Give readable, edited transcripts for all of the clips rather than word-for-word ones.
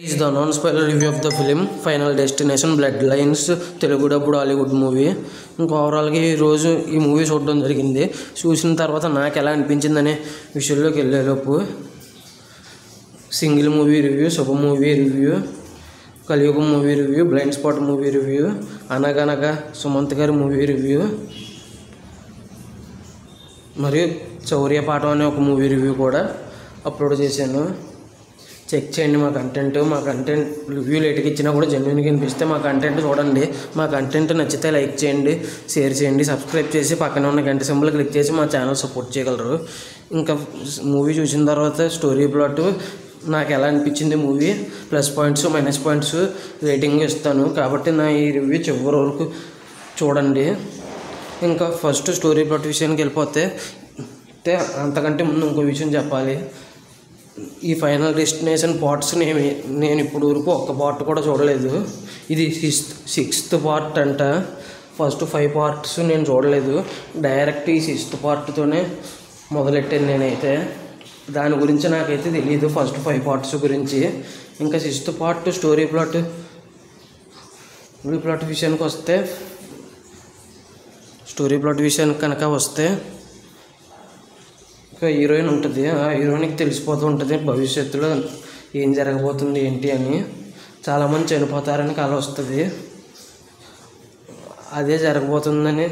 Is the non-spoiler review of the film Final Destination Bloodlines Telugu డబ్బుడు Hollywood movie. ఇంకా ఓవరాల్గా ఈరోజు ఈ మూవీ చూడడం జరిగింది. చూసిన తర్వాత నాకు ఎలా అనిపించిందనే విషయంలోకి వెళ్ళేలోపు సింగిల్ మూవీ రివ్యూ, శుభ మూవీ రివ్యూ, కలియుగం movie review, blind spot movie review, అనగనగా సుమంత్ గారి మూవీ రివ్యూ, మరియు చౌర్యపాఠం అనే ఒక మూవీ రివ్యూ కూడా అప్లోడ్ చేశాను. చెక్ చేయండి. మా కంటెంట్ రివ్యూలు ఎటుకి ఇచ్చినా కూడా జెన్యున్గా అనిపిస్తే మా కంటెంట్ చూడండి. మా కంటెంట్ నచ్చితే లైక్ చేయండి, షేర్ చేయండి, సబ్స్క్రైబ్ చేసి పక్కన ఉన్న గంట సింబల్ క్లిక్ చేసి మా ఛానల్ సపోర్ట్ చేయగలరు. ఇంకా మూవీ చూసిన తర్వాత స్టోరీ ప్లాట్ నాకు ఎలా అనిపించింది, movie plus points minus points rating ఇస్తాను. కాబట్టి నా ఈ రివ్యూ చివరి వరకు చూడండి. ఇంకా ఫస్ట్ స్టోరీ ప్లాట్ విషయానికి వెళ్ళిపోతే అంతకంటే ముందు ఇంకో విషయం చెప్పాలి. ఈ ఫైనల్ డెస్టినేషన్ పార్ట్స్ నేను ఇప్పుడు వరకు ఒక్క పార్ట్ కూడా చూడలేదు. ఇది సిక్స్త్ పార్ట్ అంట. ఫస్ట్ 5 పార్ట్స్ నేను చూడలేదు. డైరెక్ట్ ఈ 6th పార్ట్తోనే మొదలెట్టాను నేనైతే. దాని గురించి నాకైతే తెలియదు ఫస్ట్ 5 పార్ట్స్ గురించి. ఇంకా 6th పార్ట్ స్టోరీ ప్లాట్ విషయానికి కనుక వస్తే ఒక హీరోయిన్ ఉంటుంది. ఆ హీరోయిన్కి తెలిసిపోతూ ఉంటుంది భవిష్యత్తులో ఏం జరగబోతుంది ఏంటి అని. చాలామంది చనిపోతారని కల వస్తుంది. అదే జరగబోతుందని,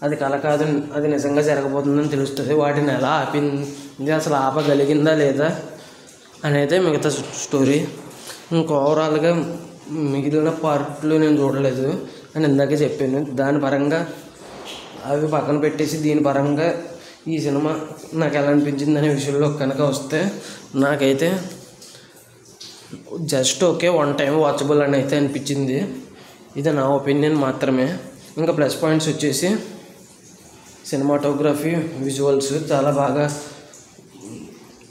అది కల కాదు, అది నిజంగా జరగబోతుందని తెలుస్తుంది. వాటిని ఎలా ఆపింది, అసలు ఆపగలిగిందా లేదా అనేది మిగతా స్టోరీ. ఇంకా ఓవరాల్గా మిగిలిన పార్ట్లు నేను చూడలేదు అని ఇందాకే చెప్పాను. దాని పరంగా అవి పక్కన పెట్టేసి దీని పరంగా ఈ సినిమా నాకు ఎలా అనిపించింది అనే విషయంలో కనుక వస్తే నాకైతే జస్ట్ ఓకే, 1 టైం వాచబుల్ అని అయితే అనిపించింది. ఇది నా ఒపీనియన్ మాత్రమే. ఇంకా ప్లస్ పాయింట్స్ వచ్చేసి సినిమాటోగ్రఫీ, విజువల్స్ చాలా బాగా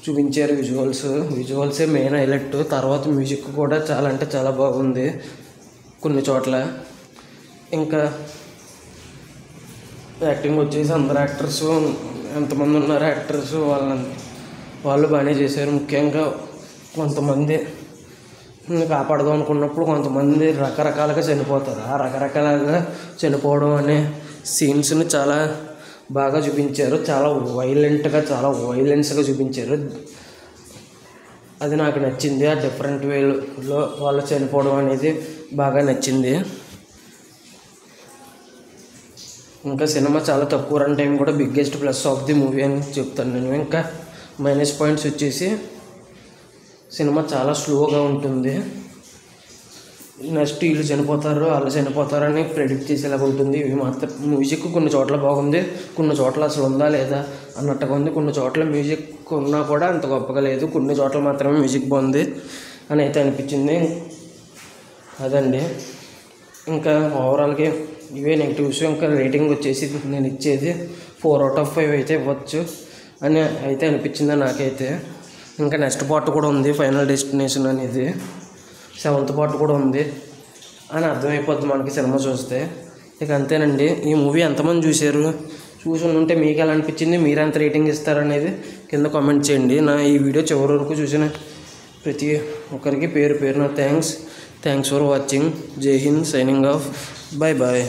చూపించారు. విజువల్సే మెయిన్ హైలైట్. తర్వాత మ్యూజిక్ కూడా చాలా అంటే చాలా బాగుంది కొన్ని చోట్ల. ఇంకా యాక్టింగ్ వచ్చేసి అందరు యాక్టర్స్, ఎంతమంది ఉన్నారు యాక్టర్స్, వాళ్ళు బాగానే చేశారు. ముఖ్యంగా కొంతమంది కాపాడదాం అనుకున్నప్పుడు కొంతమంది రకరకాలుగా చనిపోతారు. ఆ రకరకాలుగా చనిపోవడం అనే సీన్స్ని చాలా బాగా చూపించారు. చాలా వైలెన్స్గా చూపించారు. అది నాకు నచ్చింది. ఆ డిఫరెంట్ వేలో వాళ్ళు చనిపోవడం అనేది బాగా నచ్చింది. ఇంకా సినిమా చాలా తక్కువ రన్ టైం కూడా biggest plus of the movie అని చెప్తాను నేను. ఇంకా మైనస్ పాయింట్స్ వచ్చేసి సినిమా చాలా స్లోగా ఉంటుంది. నెక్స్ట్ వీళ్ళు చనిపోతారు, వాళ్ళు చనిపోతారని ప్రెడిక్ట్ చేసేలాగా ఉంటుంది. ఇవి మాత్రం మ్యూజిక్ కొన్ని చోట్ల బాగుంది, కొన్ని చోట్ల అసలు ఉందా లేదా అన్నట్టుగా ఉంది. కొన్ని చోట్ల మ్యూజిక్ ఉన్నా కూడా అంత గొప్పగా లేదు. కొన్ని చోట్ల మాత్రమే మ్యూజిక్ బాగుంది అని అయితే అనిపించింది. అదండి. ఇంకా ఓవరాల్గా ఇవే నెగిటివ్స్. ఇంకా రేటింగ్ వచ్చేసి నేను ఇచ్చేది 4 out of 5 అయితే ఇవ్వచ్చు అని అయితే అనిపించింది నాకైతే. ఇంకా నెక్స్ట్ పార్ట్ కూడా ఉంది, ఫైనల్ డెస్టినేషన్ అనేది 7th పార్ట్ కూడా ఉంది అని అర్థమైపోద్ది మనకి సినిమా చూస్తే. ఇక అంతేనండి. ఈ మూవీ ఎంతమంది చూసి ఉంటే మీకు ఎలా అనిపించింది, మీరు ఎంత రేటింగ్ ఇస్తారనేది కింద కామెంట్ చేయండి. నా ఈ వీడియో చివరి వరకు చూసిన ప్రతి ఒక్కరికి పేరు పేరున thanks for watching. Jai Hind. Signing off. Bye bye.